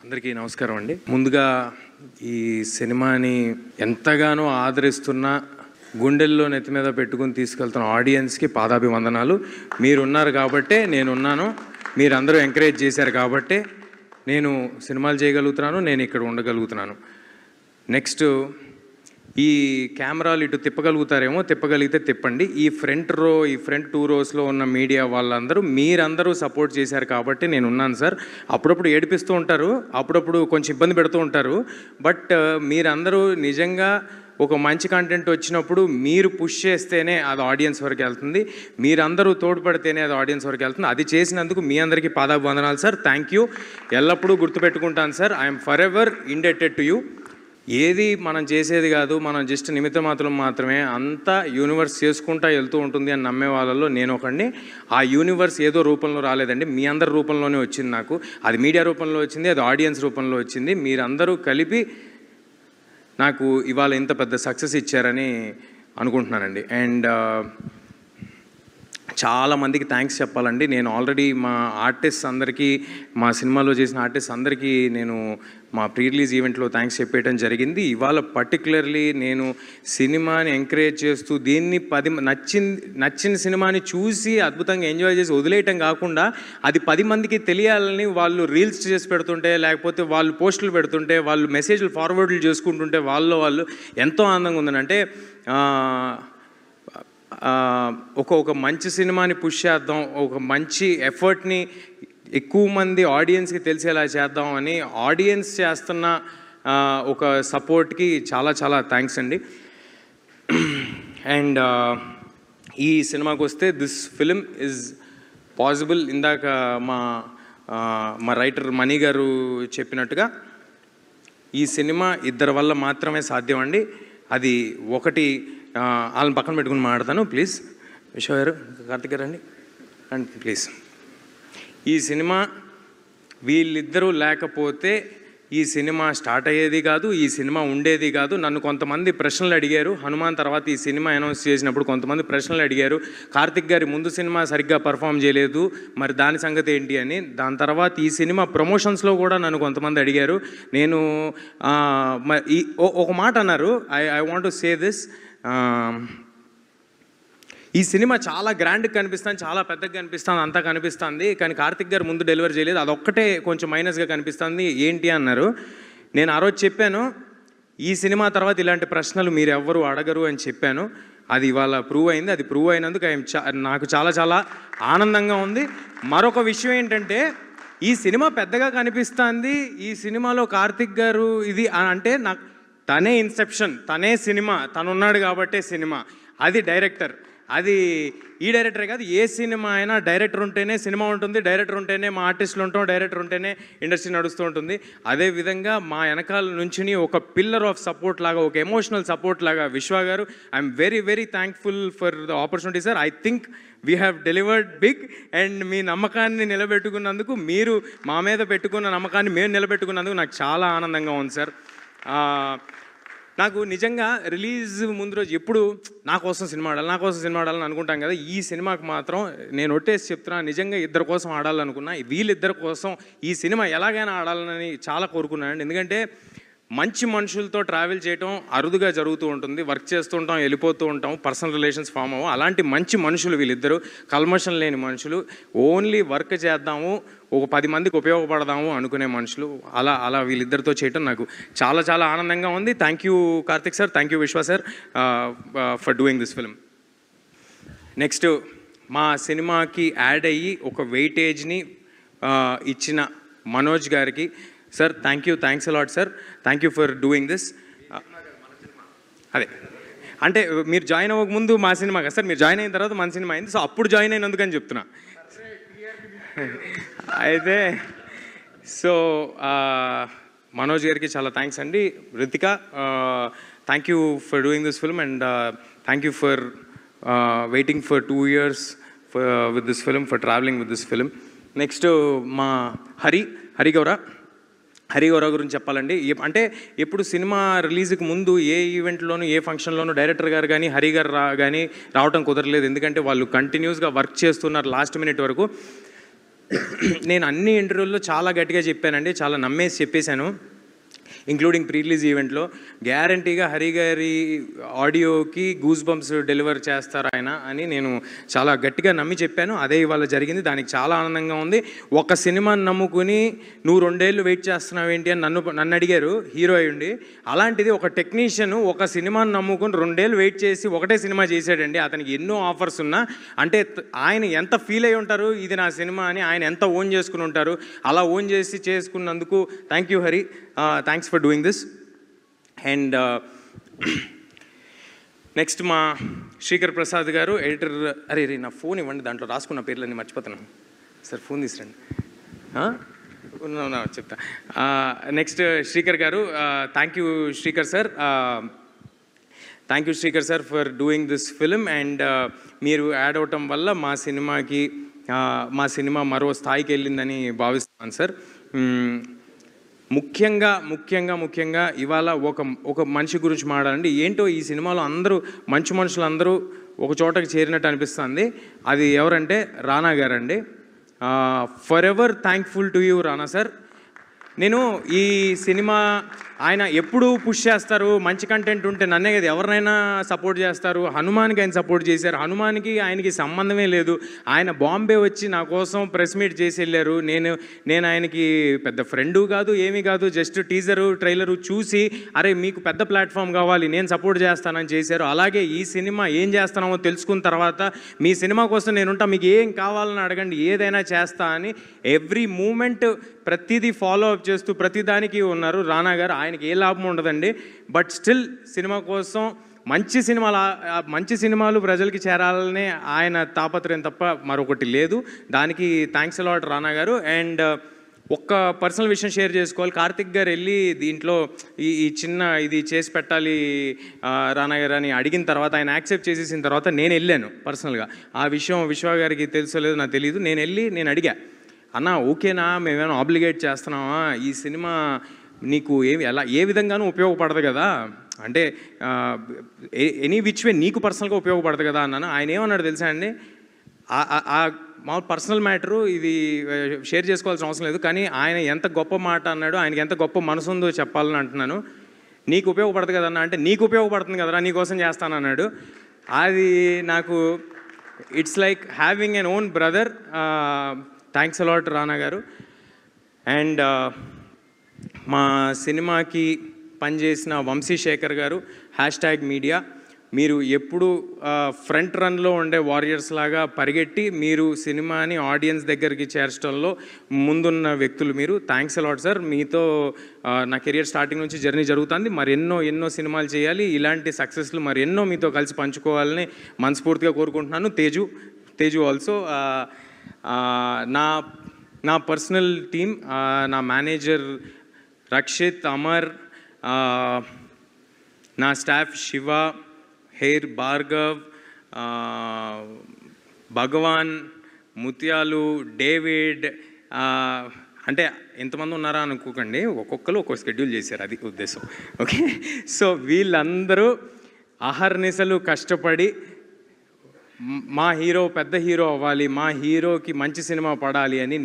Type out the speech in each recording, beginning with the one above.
అందరికీ నమస్కారం అండి. ముందుగా ఈ సినిమాని ఎంతగానో ఆదరిస్తున్న, గుండెల్లో నెత్తి మీద పెట్టుకుని తీసుకెళ్తున్న ఆడియన్స్కి పాదాభివందనాలు. మీరున్నారు కాబట్టే నేనున్నాను, మీరందరూ ఎంకరేజ్ చేశారు కాబట్టే నేను సినిమాలు చేయగలుగుతున్నాను, నేను ఇక్కడ ఉండగలుగుతున్నాను. నెక్స్ట్, ఈ కెమెరాలు ఇటు తిప్పగలుగుతారేమో, తిప్పగలిగితే తిప్పండి. ఈ ఫ్రంట్ 2 రోస్లో ఉన్న మీడియా వాళ్ళందరూ మీరందరూ సపోర్ట్ చేశారు కాబట్టి నేను ఉన్నాను సార్. అప్పుడప్పుడు ఏడిపిస్తూ ఉంటారు, అప్పుడప్పుడు కొంచెం ఇబ్బంది పెడుతూ ఉంటారు. బట్ మీరందరూ నిజంగా ఒక మంచి కంటెంట్ వచ్చినప్పుడు మీరు పుష్ చేస్తేనే అది ఆడియన్స్ వరకు వెళ్తుంది, మీరందరూ తోడ్పడితేనే అది ఆడియన్స్ వరకు వెళ్తుంది. అది చేసినందుకు మీ అందరికీ పాదాభివందనాలు సార్. Thank you. ఎల్లప్పుడూ గుర్తుపెట్టుకుంటాను sir. I'm forever indebted to you. ఏది మనం చేసేది కాదు, మనం జస్ట్ నిమిత్త మాత్రమే, అంతా యూనివర్స్ చేసుకుంటా వెళ్తూ ఉంటుంది అని నమ్మే వాళ్ళలో నేను ఒకడిని. ఆ యూనివర్స్ ఏదో రూపంలో రాలేదండి, మీ అందరి రూపంలోనే వచ్చింది నాకు. అది మీడియా రూపంలో వచ్చింది, అది ఆడియన్స్ రూపంలో వచ్చింది. మీరందరూ కలిపి నాకు ఇవాళ ఇంత పెద్ద సక్సెస్ ఇచ్చారని అనుకుంటున్నానండి. అండ్ చాలామందికి థ్యాంక్స్ చెప్పాలండి. నేను ఆల్రెడీ మా ఆర్టిస్ట్ అందరికీ, మా సినిమాలో చేసిన ఆర్టిస్ట్ అందరికీ నేను మా ప్రీ రిలీజ్ ఈవెంట్లో థ్యాంక్స్ చెప్పేయడం జరిగింది. ఇవాళ పర్టికులర్లీ నేను సినిమాని ఎంకరేజ్ చేస్తూ దీన్ని నచ్చిన సినిమాని చూసి అద్భుతంగా ఎంజాయ్ చేసి వదిలేయటం కాకుండా అది 10 మందికి తెలియాలని వాళ్ళు రీల్స్ చేసి పెడుతుంటే, లేకపోతే వాళ్ళు పోస్టులు పెడుతుంటే, వాళ్ళు మెసేజ్లు ఫార్వర్డ్లు చేసుకుంటుంటే వాళ్ళు ఎంతో ఆనందంగా ఉందని. అంటే ఒక మంచి సినిమాని పుష్ చేద్దాం, ఒక మంచి ఎఫర్ట్ని ఎక్కువ మంది ఆడియన్స్కి తెలిసేలా చేద్దాం అని ఆడియన్స్ చేస్తున్న ఒక సపోర్ట్కి చాలా చాలా థ్యాంక్స్ అండి. అండ్ ఈ సినిమాకి వస్తే దిస్ ఫిలిం ఈజ్ పాసిబుల్. ఇందాక మా రైటర్ మణి గారు చెప్పినట్టుగా ఈ సినిమా ఇద్దరి వల్ల మాత్రమే సాధ్యం అండి. అది ఒకటి, వాళ్ళని పక్కన పెట్టుకుని మాట్లాడతాను ప్లీజ్. విశ్వ గారు, కార్తిక్ గారు అండి ప్లీజ్. ఈ సినిమా వీళ్ళిద్దరూ లేకపోతే ఈ సినిమా స్టార్ట్ అయ్యేది కాదు, ఈ సినిమా ఉండేది కాదు. నన్ను కొంతమంది ప్రశ్నలు అడిగారు, హనుమాన్ తర్వాత ఈ సినిమా అనౌన్స్ చేసినప్పుడు కొంతమంది ప్రశ్నలు అడిగారు. కార్తిక్ గారి ముందు సినిమా సరిగ్గా పర్ఫామ్ చేయలేదు, మరి దాని సంగతి ఏంటి అని. దాని తర్వాత ఈ సినిమా ప్రమోషన్స్లో కూడా నన్ను కొంతమంది అడిగారు. నేను ఒక మాట అన్నారు, I want to say this. ఈ సినిమా చాలా గ్రాండ్గా కనిపిస్తుంది, చాలా పెద్దగా కనిపిస్తుంది, అంతా కనిపిస్తుంది, కానీ కార్తిక్ గారు ముందు డెలివరీ చేయలేదు, అదొక్కటే కొంచెం మైనస్గా కనిపిస్తుంది ఏంటి అన్నారు. నేను ఆ రోజు చెప్పాను, ఈ సినిమా తర్వాత ఇలాంటి ప్రశ్నలు మీరు ఎవ్వరూ అడగరు అని చెప్పాను. అది ఇవాళ ప్రూవ్ అయింది. అది ప్రూవ్ అయినందుకు నాకు చాలా చాలా ఆనందంగా ఉంది. మరొక విషయం ఏంటంటే, ఈ సినిమా పెద్దగా కనిపిస్తుంది, ఈ సినిమాలో కార్తిక్ గారు ఇది అంటే నాకు తనే ఇన్సెప్షన్, తనే సినిమా, తనున్నాడు కాబట్టే సినిమా. అది డైరెక్టర్, అది ఈ డైరెక్టరే కాదు, ఏ సినిమా అయినా డైరెక్టర్ ఉంటేనే సినిమా ఉంటుంది, డైరెక్టర్ ఉంటేనే మా ఆర్టిస్టులు ఉంటాం, డైరెక్టర్ ఉంటేనే ఇండస్ట్రీ నడుస్తూ ఉంటుంది. అదేవిధంగా మా వెనకాల నుంచి ఒక పిల్లర్ ఆఫ్ సపోర్ట్ లాగా, ఒక ఎమోషనల్ సపోర్ట్ లాగా విశ్వ గారు, I'm very very thankful for the opportunity sir. I think we have delivered big. And మీ నమ్మకాన్ని నిలబెట్టుకున్నందుకు, మీరు మా మీద పెట్టుకున్న నమ్మకాన్ని మేము నిలబెట్టుకున్నందుకు నాకు చాలా ఆనందంగా ఉంది సార్. నాకు నిజంగా రిలీజ్ ముందు రోజు ఎప్పుడు నా కోసం సినిమా ఆడాలని అనుకుంటాం కదా. ఈ సినిమాకి మాత్రం నేను ఒట్టేసి చెప్తున్నా, నిజంగా ఇద్దరి కోసం ఆడాలనుకున్నా. వీళ్ళిద్దరి కోసం ఈ సినిమా ఎలాగైనా ఆడాలని చాలా కోరుకున్నాను. ఎందుకంటే మంచి మనుషులతో ట్రావెల్ చేయటం అరుదుగా జరుగుతూ ఉంటుంది. వర్క్ చేస్తూ ఉంటాం, వెళ్ళిపోతూ ఉంటాం, పర్సనల్ రిలేషన్స్ ఫామ్ అవ్వం. అలాంటి మంచి మనుషులు వీళ్ళిద్దరూ, కల్మషం లేని మనుషులు, ఓన్లీ వర్క్ చేద్దాము, ఒక 10 మందికి ఉపయోగపడదాము అనుకునే మనుషులు. అలా వీళ్ళిద్దరితో చేయటం నాకు చాలా చాలా ఆనందంగా ఉంది. Thank you Karthik sir, thank you Vishwa sir for doing this film. Next, మా సినిమాకి యాడ్ అయ్యి ఒక వెయిటేజ్ని ఇచ్చిన మనోజ్ గారికి, sir thanks a lot sir, thank you for doing this. అదే అంటే మీరు జాయిన్ అవ్వక ముందు మా సినిమా కదా సార్, మీరు జాయిన్ అయిన తర్వాత మన సినిమా అయింది, సో అప్పుడు జాయిన్ అయినందుకని చెప్తున్నా. అయితే సో మనోజ్ గారికి చాలా థ్యాంక్స్ అండి. Ritika, thank you for doing this film and thank you for waiting for 2 years with this film, for travelling with this film. Next మా హరిగౌర గురించి చెప్పాలండి. అంటే ఎప్పుడు సినిమా రిలీజ్కి ముందు ఏ ఈవెంట్లోనూ, ఏ ఫంక్షన్లోనూ డైరెక్టర్ గారు కానీ హరి గారు రావటం కుదరలేదు. ఎందుకంటే వాళ్ళు కంటిన్యూస్గా వర్క్ చేస్తున్నారు లాస్ట్ మినిట్ వరకు. నేను అన్ని ఇంటర్వ్యూల్లో చాలా గట్టిగా చెప్పానండి, చాలా నమ్మేసి చెప్పేశాను, ఇంక్లూడింగ్ ప్రీ రిలీజ్ ఈవెంట్లో. గ్యారంటీగా హరి గారి ఆడియోకి గూస్ బంప్స్ డెలివర్ చేస్తారు ఆయన అని నేను చాలా గట్టిగా నమ్మి చెప్పాను. అదే ఇవాళ జరిగింది. దానికి చాలా ఆనందంగా ఉంది. ఒక సినిమాని నమ్ముకుని నువ్వు 2 ఏళ్ళు వెయిట్ చేస్తున్నావు ఏంటి అని నన్ను అడిగారు, హీరో అయ్యుండి. అలాంటిది ఒక టెక్నీషియన్ ఒక సినిమాని నమ్ముకుని 2 ఏళ్ళు వెయిట్ చేసి ఒకటే సినిమా చేశాడండి. అతనికి ఎన్నో ఆఫర్స్ ఉన్నా, అంటే ఆయన ఎంత ఫీల్ అయి ఉంటారు ఇది నా సినిమా అని, ఆయన ఎంత ఓన్ చేసుకుని ఉంటారు. అలా ఓన్ చేసి చేసుకున్నందుకు thank you Hari, thanks for doing this. And next మా శ్రీకర్ ప్రసాద్ గారు ఎడిటర్. అరే రే నా ఫోన్ ఇవ్వండి, దాంట్లో రాసుకున్న పేర్లన్నీ మర్చిపోతున్నాను సార్, ఫోన్ తీసురండి. చెప్తా. నెక్స్ట్ శ్రీకర్ గారు, thank you Srikar sir, thank you Srikar sir for doing this film. And మీరు యాడ్ అవటం వల్ల మా సినిమా మరో స్థాయికి వెళ్ళిందని భావిస్తున్నాను సార్. ముఖ్యంగా ఇవాళ ఒక మనిషి గురించి మాట్లాడండి. ఏంటో ఈ సినిమాలో అందరూ మంచి మనుషులు అందరూ ఒక చోటకి చేరినట్టు అనిపిస్తుంది. అది ఎవరంటే రానా గారండి. For ever thankful to you Rana sir. నేను ఈ సినిమా ఆయన ఎప్పుడు పుష్ చేస్తారు, మంచి కంటెంట్ ఉంటే నన్నే కదా ఎవరినైనా సపోర్ట్ చేస్తారు. హనుమాన్కి ఆయన సపోర్ట్ చేశారు. హనుమాన్కి ఆయనకి సంబంధమే లేదు. ఆయన బాంబే వచ్చి నా కోసం ప్రెస్ మీట్ చేసి వెళ్ళారు. నేను ఆయనకి పెద్ద ఫ్రెండు కాదు, ఏమీ కాదు, జస్ట్ టీజరు ట్రైలరు చూసి అరే మీకు పెద్ద ప్లాట్ఫామ్ కావాలి, నేను సపోర్ట్ చేస్తానని చేశారు. అలాగే ఈ సినిమా ఏం చేస్తున్నామో తెలుసుకున్న తర్వాత మీ సినిమా కోసం నేనుంటా, మీకు ఏం కావాలని అడగండి, ఏదైనా చేస్తా అని ఎవ్రీ మూమెంట్ ప్రతిదీ ఫాలో అప్ చేస్తూ ప్రతిదానికి ఉన్నారు రానా గారు. ఆయనకి ఏ లాభం ఉండదండి, బట్ స్టిల్ సినిమా కోసం మంచి సినిమాలు ప్రజలకి చేరాలనే ఆయన తాపత్రయం తప్ప మరొకటి లేదు. దానికి థ్యాంక్స్ అలాట్ రానా గారు. అండ్ ఒక్క పర్సనల్ విషయం షేర్ చేసుకోవాలి. కార్తిక్ గారు వెళ్ళి దీంట్లో ఈ చిన్న ఇది చేసి పెట్టాలి రానా గారు అని అడిగిన తర్వాత ఆయన యాక్సెప్ట్ చేసేసిన తర్వాత నేను వెళ్ళాను పర్సనల్గా. ఆ విషయం విశ్వ గారికి తెలుసో లేదో నాకు తెలియదు. నేను అడిగా, అన్న ఓకేనా, మేమేమైనా ఆబ్లిగేట్ చేస్తున్నామా, ఈ సినిమా నీకు ఏ విధంగానూ ఉపయోగపడదు కదా, అంటే ఎనీ విచ్ వే నీకు పర్సనల్గా ఉపయోగపడదు కదా అన్నాను. ఆయన ఏమన్నాడు తెలుసా అండి, మా పర్సనల్ మ్యాటరు, ఇది షేర్ చేసుకోవాల్సిన అవసరం లేదు, కానీ ఆయన ఎంత గొప్ప మాట అన్నాడు, ఆయనకి ఎంత గొప్ప మనసు ఉందో చెప్పాలని అంటున్నాను. నీకు ఉపయోగపడదు కదన్నా అంటే, నీకు ఉపయోగపడుతుంది కదరా, నీకోసం చేస్తానన్నాడు. అది నాకు it's like having an own brother. Thanks a lot Rana గారు. అండ్ మా సినిమాకి పనిచేసిన వంశీశేఖర్ గారు, #మీడియా, మీరు ఎప్పుడు ఫ్రంట్ రన్లో ఉండే వారియర్స్ లాగా పరిగెట్టి మీరు సినిమాని ఆడియన్స్ దగ్గరికి చేర్చడంలో ముందున్న వ్యక్తులు మీరు. Thanks a lot sir. మీతో నా కెరియర్ స్టార్టింగ్ నుంచి జర్నీ జరుగుతుంది. మరి ఎన్నో సినిమాలు చేయాలి, ఇలాంటి సక్సెస్లు మరి ఎన్నో మీతో కలిసి పంచుకోవాలని మనస్ఫూర్తిగా కోరుకుంటున్నాను. తేజు ఆల్సో. నా పర్సనల్ టీమ్, నా మేనేజర్ రక్షిత్, అమర్, నా స్టాఫ్ శివ, హెయిర్ భార్గవ్, భగవాన్, ముత్యాలు, డేవిడ్, అంటే ఎంతమంది ఉన్నారా అనుకోకండి, ఒక్కొక్కరు ఒక్కొక్క షెడ్యూల్ చేశారు, అది ఉద్దేశం. ఓకే, సో వీళ్ళందరూ అహర్నిశలు కష్టపడి మా హీరో పెద్ద హీరో అవ్వాలి, మా హీరోకి మంచి సినిమా పడాలి అని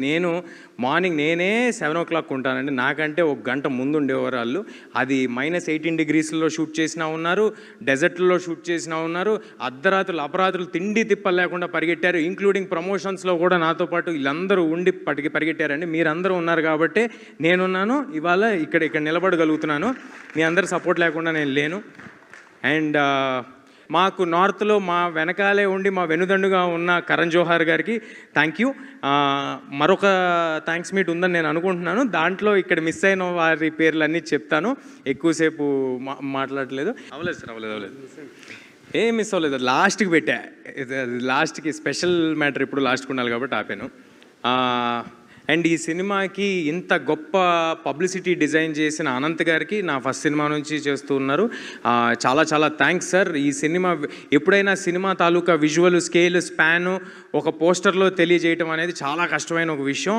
మార్నింగ్ నేనే 7 o'clock ఉంటానండి. నాకంటే 1 గంట ముందు ఉండేవారు వాళ్ళు. అది -18 degreesలో షూట్ చేసినా ఉన్నారు, డెజర్ట్లో షూట్ చేసినా ఉన్నారు, అపరాత్రులు తిండి తిప్పలు లేకుండా పరిగెట్టారు. ఇంక్లూడింగ్ ప్రమోషన్స్లో కూడా నాతో పాటు వీళ్ళందరూ ఉండి పరిగెట్టారండి. మీరందరూ ఉన్నారు కాబట్టి నేనున్నాను, ఇవాళ ఇక్కడ నిలబడగలుగుతున్నాను. మీ అందరి సపోర్ట్ లేకుండా నేను లేను. అండ్ మాకు నార్త్లో మా వెనకాలే ఉండి మా వెనుదండుగా ఉన్న కరణ్ జోహార్ గారికి థ్యాంక్ యూ. మరొక థ్యాంక్స్ మీట్ ఉందని నేను అనుకుంటున్నాను. దాంట్లో ఇక్కడ మిస్ అయిన వారి పేర్లన్నీ చెప్తాను, ఎక్కువసేపు మాట్లాడలేదు. అవ్వలేదు సార్, అవ్వలేదు, ఏం మిస్ అవ్వలేదు. లాస్ట్కి పెట్టా, లాస్ట్కి స్పెషల్ మ్యాటర్ ఇప్పుడు లాస్ట్కి ఉండాలి కాబట్టి ఆపాను. అండ్ ఈ సినిమాకి ఇంత గొప్ప పబ్లిసిటీ డిజైన్ చేసిన అనంత్ గారికి నా ఫస్ట్ సినిమా నుంచి చేస్తూ ఉన్నారు. చాలా థ్యాంక్స్ సార్. ఈ సినిమా ఎప్పుడైనా సినిమా తాలూకా విజువల్ స్కేల్ స్పాను ఒక పోస్టర్లో తెలియజేయటం అనేది చాలా కష్టమైన ఒక విషయం.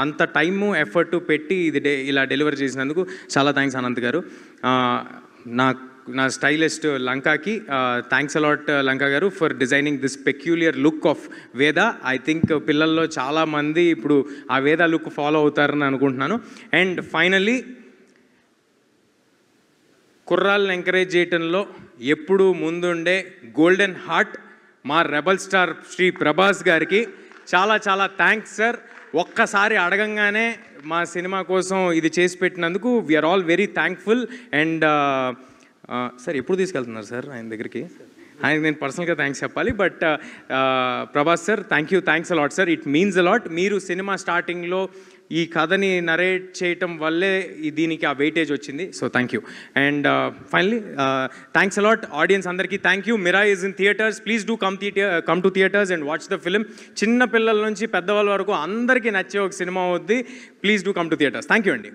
అంత టైము ఎఫర్టు పెట్టి ఇది ఇలా డెలివర్ చేసినందుకు చాలా థ్యాంక్స్ అనంత్ గారు. నా నా స్టైలిస్ట్ లంకాకి థ్యాంక్స్ అలాట్ లంకా గారు for designing this peculiar look of వేద. ఐ థింక్ పిల్లల్లో చాలామంది ఇప్పుడు ఆ వేద లుక్ ఫాలో అవుతారని అనుకుంటున్నాను. అండ్ ఫైనల్లీ కుర్రాళ్ళని ఎంకరేజ్ చేయటంలో ఎప్పుడూ ముందుండే గోల్డెన్ హార్ట్ మా రెబల్ స్టార్ శ్రీ ప్రభాస్ గారికి చాలా చాలా థ్యాంక్స్ సార్. ఒక్కసారి అడగంగానే మా సినిమా కోసం ఇది చేసి పెట్టినందుకు we are all very thankful. And sir ఎప్పుడు తీసుకెళ్తున్నారు సార్ ఆయన దగ్గరికి? ఆయనకి నేను పర్సనల్గా థ్యాంక్స్ చెప్పాలి. But Prabhas sir thanks a lot sir. It means a lot. మీరు సినిమా స్టార్టింగ్లో ఈ కథని నరేట్ చేయటం వల్లే దీనికి ఆ వెయిటేజ్ వచ్చింది. So thank you. And finally thanks a lot audience అందరికీ. Thank you. Mira is in theatres. Please do come to theatres and watch the film. చిన్న పిల్లల నుంచి పెద్దవాళ్ళ వరకు అందరికీ నచ్చే ఒక సినిమా అవుద్ది. Please do come to theatres. Thank you అండి.